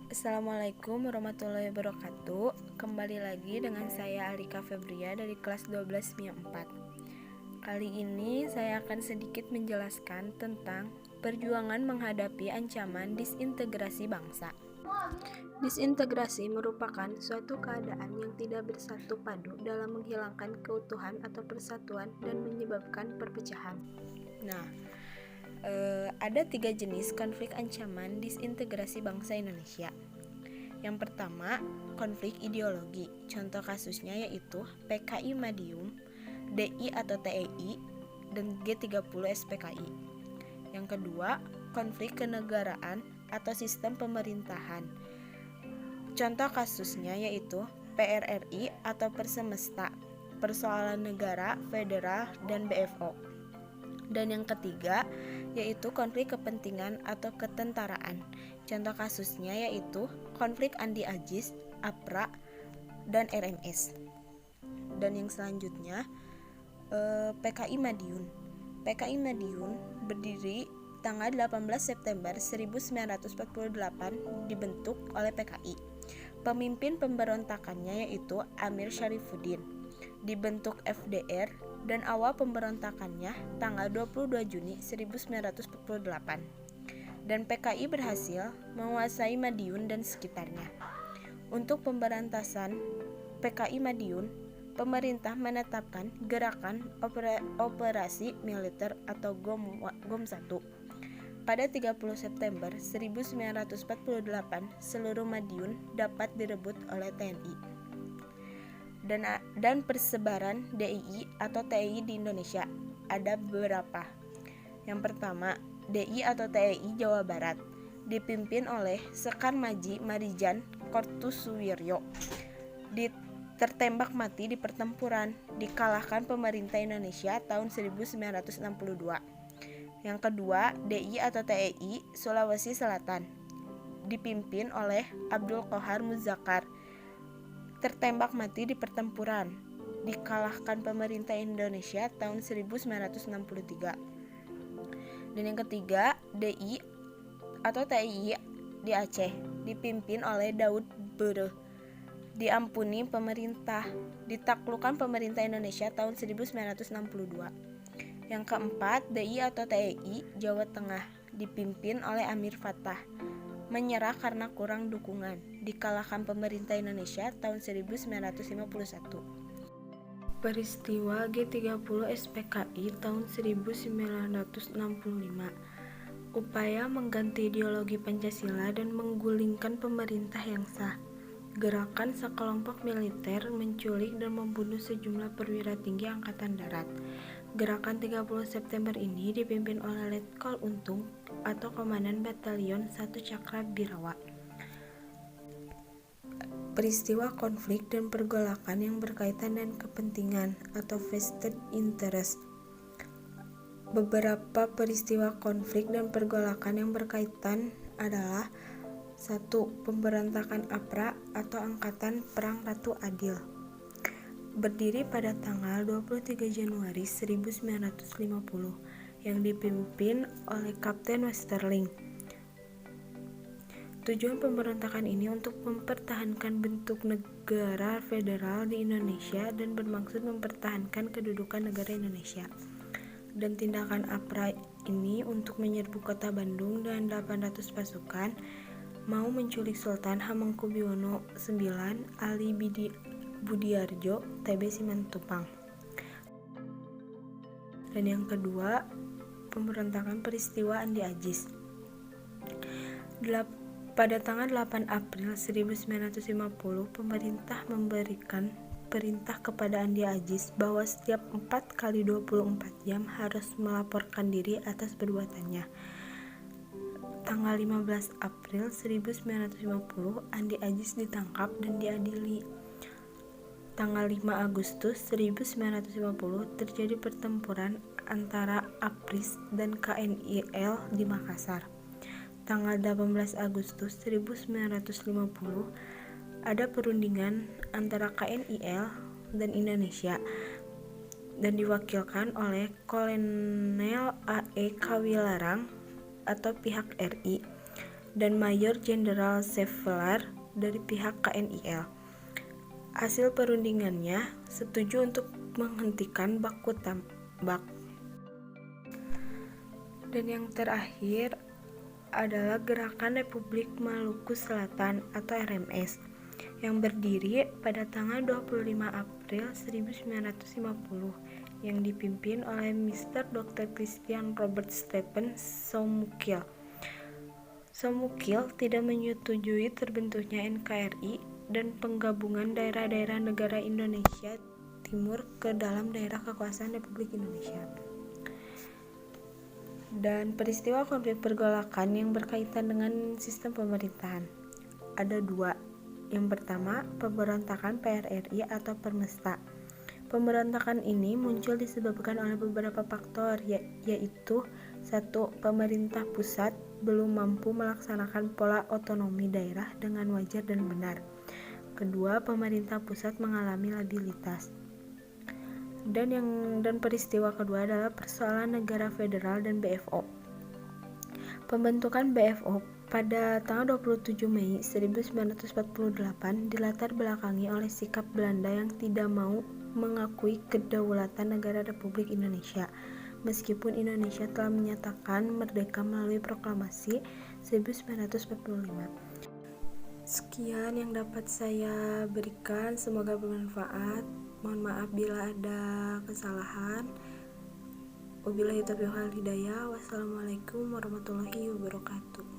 Assalamualaikum warahmatullahi wabarakatuh. Kembali lagi dengan saya Alika Febria dari kelas 12 MIA 4. Kali ini saya akan sedikit menjelaskan tentang perjuangan menghadapi ancaman disintegrasi bangsa. Disintegrasi merupakan suatu keadaan yang tidak bersatu padu dalam menghilangkan keutuhan atau persatuan dan menyebabkan perpecahan. Ada 3 jenis konflik ancaman disintegrasi bangsa Indonesia. Yang pertama, konflik ideologi. Contoh kasusnya yaitu PKI Madiun, DI atau TEI, dan G30 SPKI. Yang kedua, konflik kenegaraan atau sistem pemerintahan. Contoh kasusnya yaitu PRRI atau Persemesta, persoalan negara, federal, dan BFO. Dan yang ketiga, yaitu konflik kepentingan atau ketentaraan. Contoh kasusnya yaitu konflik Andi Ajis, APRA, dan RMS. Dan yang selanjutnya, PKI Madiun. PKI Madiun berdiri tanggal 18 September 1948 dibentuk oleh PKI. Pemimpin pemberontakannya yaitu Amir Syarifuddin. Dibentuk FDR dan awal pemberontakannya tanggal 22 Juni 1948. Dan PKI berhasil menguasai Madiun dan sekitarnya. Untuk pemberantasan PKI Madiun, pemerintah menetapkan gerakan operasi militer atau GOM 1. Pada 30 September 1948, seluruh Madiun dapat direbut oleh TNI. Dan persebaran DI atau TEI di Indonesia ada beberapa. Yang pertama, DI atau TEI Jawa Barat dipimpin oleh Sekar Maji Marijan Kartosuwiryo. Tertembak mati di pertempuran, dikalahkan pemerintah Indonesia tahun 1962. Yang kedua, DI atau TEI Sulawesi Selatan dipimpin oleh Abdul Qohar Muzakkar. Tertembak mati di pertempuran, dikalahkan pemerintah Indonesia tahun 1963. Dan yang ketiga, DI atau TEI di Aceh dipimpin oleh Daud Bereh. Diampuni pemerintah, ditaklukkan pemerintah Indonesia tahun 1962. Yang keempat, DI atau TEI Jawa Tengah dipimpin oleh Amir Fattah. Menyerah karena kurang dukungan, dikalahkan pemerintah Indonesia tahun 1951. Peristiwa G30 SPKI tahun 1965. Upaya mengganti ideologi Pancasila dan menggulingkan pemerintah yang sah. Gerakan sekelompok militer menculik dan membunuh sejumlah perwira tinggi Angkatan Darat. Gerakan 30 September ini dipimpin oleh Letkol Untung atau Komandan Batalion 1 Cakra Birawa. Peristiwa konflik dan pergolakan yang berkaitan dengan kepentingan atau vested interest. Beberapa peristiwa konflik dan pergolakan yang berkaitan adalah 1. Pemberontakan APRA atau Angkatan Perang Ratu Adil. Berdiri pada tanggal 23 Januari 1950 yang dipimpin oleh Kapten Westerling. Tujuan pemberontakan ini untuk mempertahankan bentuk negara federal di Indonesia dan bermaksud mempertahankan kedudukan negara Indonesia. Dan tindakan APRA ini untuk menyerbu kota Bandung dengan 800 pasukan, mau menculik Sultan Hamengkubuwono IX, Ali Budiarjo, TB Simatupang. Dan yang kedua, pemberontakan peristiwa Andi Ajis. Pada tanggal 8 April 1950, pemerintah memberikan perintah kepada Andi Ajis bahwa setiap 4 kali 24 jam harus melaporkan diri atas perbuatannya. Tanggal 15 April 1950, Andi Ajis ditangkap dan diadili. Tanggal 5 Agustus 1950 terjadi pertempuran antara APRIS dan KNIL di Makassar. Tanggal 18 Agustus 1950 ada perundingan antara KNIL dan Indonesia dan diwakilkan oleh Kolonel A.E. Kawilarang atau pihak RI dan Mayor Jenderal Sevlar dari pihak KNIL. Hasil perundingannya setuju untuk menghentikan baku tembak. Dan yang terakhir adalah Gerakan Republik Maluku Selatan atau RMS yang berdiri pada tanggal 25 April 1950 yang dipimpin oleh Mr. Dr. Christian Robert Stephen Soumukil. Soumukil tidak menyetujui terbentuknya NKRI dan penggabungan daerah-daerah negara Indonesia Timur ke dalam daerah kekuasaan Republik Indonesia. Dan peristiwa konflik pergolakan yang berkaitan dengan sistem pemerintahan ada dua. Yang pertama, pemberontakan PRRI atau Permesta. Pemberontakan ini muncul disebabkan oleh beberapa faktor, yaitu 1. Pemerintah pusat belum mampu melaksanakan pola otonomi daerah dengan wajar dan benar. Kedua, pemerintah pusat mengalami labilitas. Dan peristiwa kedua adalah persoalan negara federal dan BFO. Pembentukan BFO pada tanggal 27 Mei 1948 dilatar belakangi oleh sikap Belanda yang tidak mau mengakui kedaulatan negara Republik Indonesia, meskipun Indonesia telah menyatakan merdeka melalui proklamasi 1945. Sekian yang dapat saya berikan, semoga bermanfaat. Mohon maaf bila ada kesalahan. Wabillahi taufiq wal hidayah. Wassalamualaikum warahmatullahi wabarakatuh.